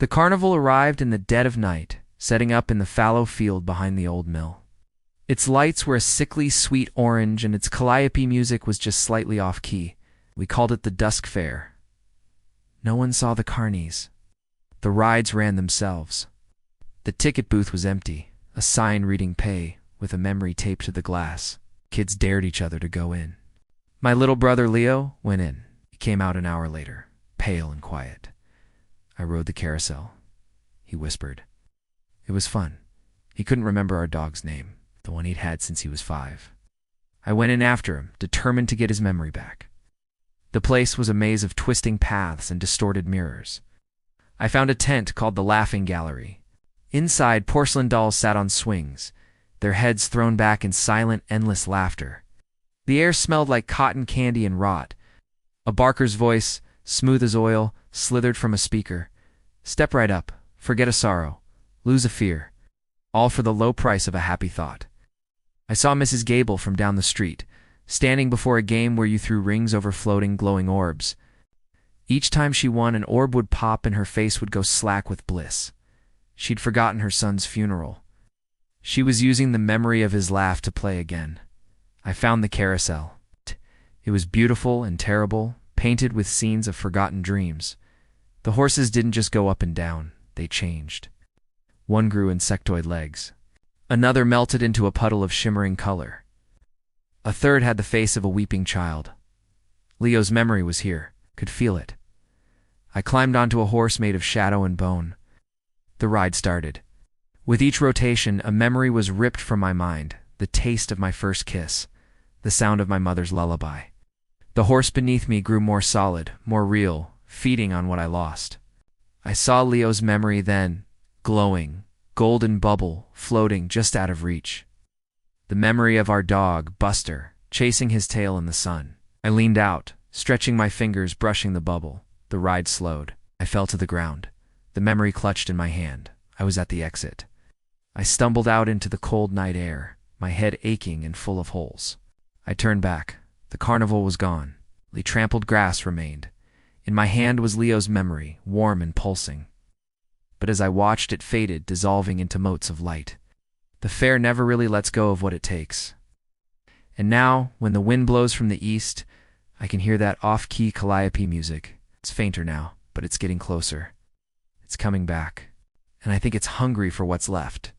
The carnival arrived in the dead of night, setting up in the fallow field behind the old mill. Its lights were a sickly sweet orange, and its calliope music was just slightly off-key. We called it the Dusk Fair. No one saw the carnies. The rides ran themselves. The ticket booth was empty, a sign reading pay, with a memory taped to the glass. Kids dared each other to go in. My little brother Leo went in. He came out an hour later, pale and quiet. I rode the carousel. He whispered. It was fun. He couldn't remember our dog's name, the one he'd had since he was 5. I went in after him, determined to get his memory back. The place was a maze of twisting paths and distorted mirrors. I found a tent called the Laughing Gallery. Inside, porcelain dolls sat on swings, their heads thrown back in silent, endless laughter. The air smelled like cotton candy and rot. A barker's voice, smooth as oil, slithered from a speaker. Step right up, forget a sorrow, lose a fear, all for the low price of a happy thought. I saw Mrs. Gable from down the street, standing before a game where you threw rings over floating, glowing orbs. Each time she won, an orb would pop and her face would go slack with bliss. She'd forgotten her son's funeral. She was using the memory of his laugh to play again. I found the carousel. It was beautiful and terrible, painted with scenes of forgotten dreams. The horses didn't just go up and down, they changed. One grew insectoid legs. Another melted into a puddle of shimmering color. A third had the face of a weeping child. Leo's memory was here, could feel it. I climbed onto a horse made of shadow and bone. The ride started. With each rotation, a memory was ripped from my mind, the taste of my first kiss, the sound of my mother's lullaby. The horse beneath me grew more solid, more real, feeding on what I lost. I saw Leo's memory then, glowing, golden bubble, floating just out of reach. The memory of our dog, Buster, chasing his tail in the sun. I leaned out, stretching my fingers, brushing the bubble. The ride slowed. I fell to the ground. The memory clutched in my hand. I was at the exit. I stumbled out into the cold night air, my head aching and full of holes. I turned back. The carnival was gone. The trampled grass remained. In my hand was Leo's memory, warm and pulsing. But as I watched, it faded, dissolving into motes of light. The fair never really lets go of what it takes. And now, when the wind blows from the east, I can hear that off-key calliope music. It's fainter now, but it's getting closer. It's coming back, and I think it's hungry for what's left.